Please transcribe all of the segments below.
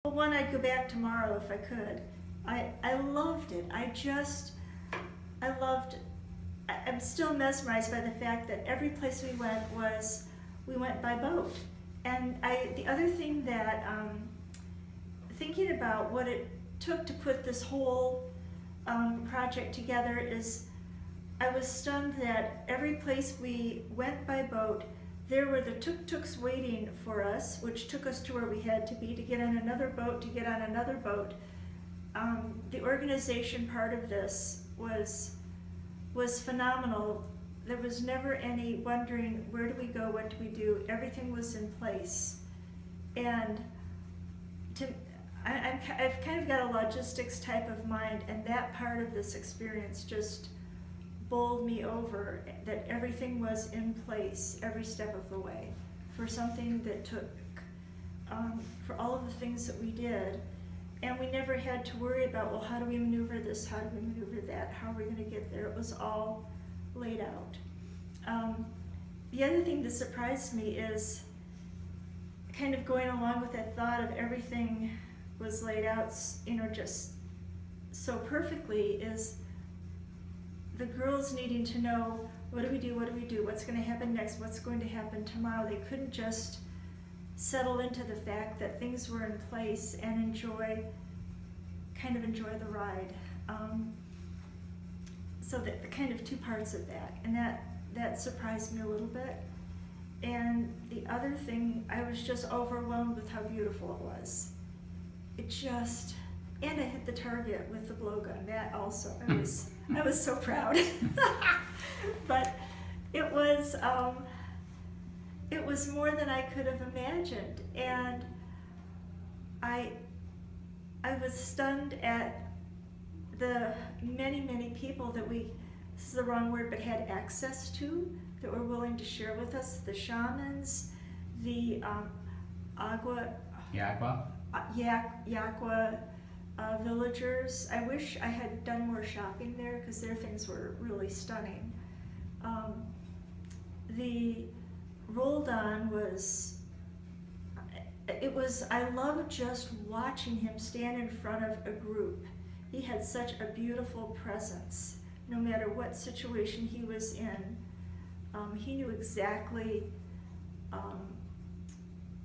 Well, one, I'd go back tomorrow if I could. I loved it. I loved, I'm still mesmerized by the fact that every place we went by boat. And the other thing that, thinking about what it took to put this whole project together is, I was stunned that every place we went by boat, there were the tuk-tuks waiting for us, which took us to where we had to be to get on another boat, to get on another boat. The organization part of this was phenomenal. There was never any wondering, where do we go, what do we do? Everything was in place. And I've kind of got a logistics type of mind, and that part of this experience just bowled me over, that everything was in place every step of the way for something that took, for all of the things that we did. And we never had to worry about, well, how do we maneuver this, how do we maneuver that, how are we going to get there? It was all laid out. The other thing that surprised me is, kind of going along with that thought of everything was laid out, just so perfectly, is the girls needing to know, what do we do, what's going to happen next, what's going to happen tomorrow. They couldn't just settle into the fact that things were in place and enjoy the ride. So that the kind of two parts of that, and that surprised me a little bit. And the other thing, I was just overwhelmed with how beautiful it was. And I hit the target with the blowgun. That also, I was so proud. But it was more than I could have imagined, and I was stunned at the many people that this is the wrong word, but had access to, that were willing to share with us, the shamans, the Yakwa villagers. I wish I had done more shopping there, because their things were really stunning. The Roldan I loved just watching him stand in front of a group. He had such a beautiful presence. No matter what situation he was in, he knew exactly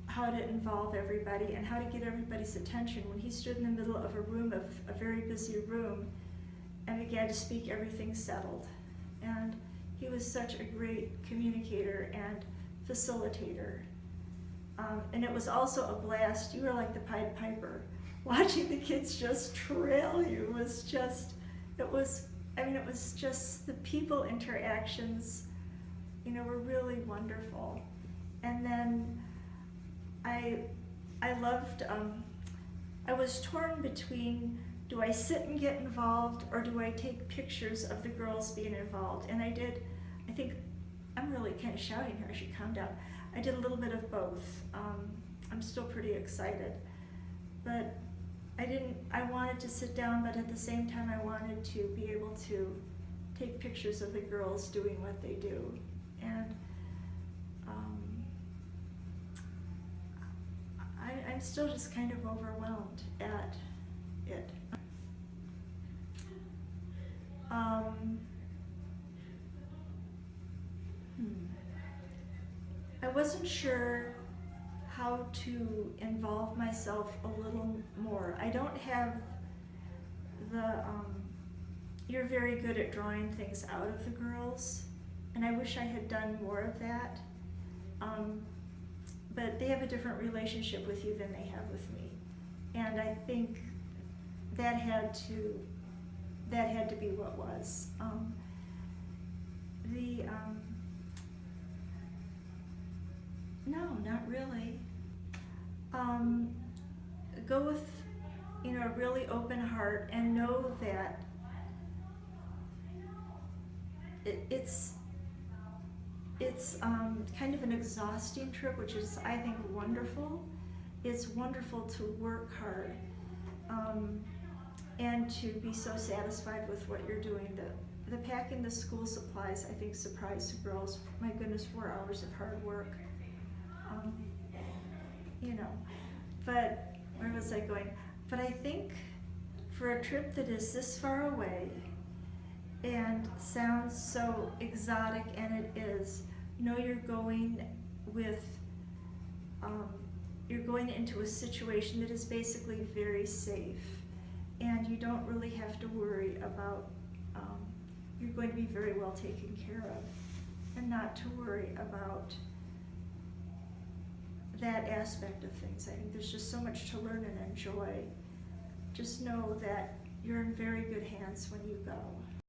how to involve everybody and how to get everybody's attention. When he stood in the middle of a very busy room, and began to speak, everything settled. And he was such a great communicator and facilitator. And it was also a blast. You were like the Pied Piper. Watching the kids just trail you was just the people interactions, were really wonderful. And then I loved, I was torn between, do I sit and get involved, or do I take pictures of the girls being involved? And I think, I'm really kind of shouting here, I should calm down. I did a little bit of both. I'm still pretty excited. But I wanted to sit down, but at the same time I wanted to be able to take pictures of the girls doing what they do. And I'm still just kind of overwhelmed at it. I wasn't sure how to involve myself a little more. I don't have you're very good at drawing things out of the girls, and I wish I had done more of that. But they have a different relationship with you than they have with me. And I think that had to be what was. No, not really. Go with, a really open heart, and know that it's kind of an exhausting trip, which is, I think, wonderful. It's wonderful to work hard and to be so satisfied with what you're doing. The packing the school supplies, I think, surprised the girls. My goodness, 4 hours of hard work. But where was I going? But I think for a trip that is this far away and sounds so exotic, and it is, you're going with, you're going into a situation that is basically very safe, and you don't really have to worry about, you're going to be very well taken care of, and not to worry about that aspect of things. I think there's just so much to learn and enjoy. Just know that you're in very good hands when you go.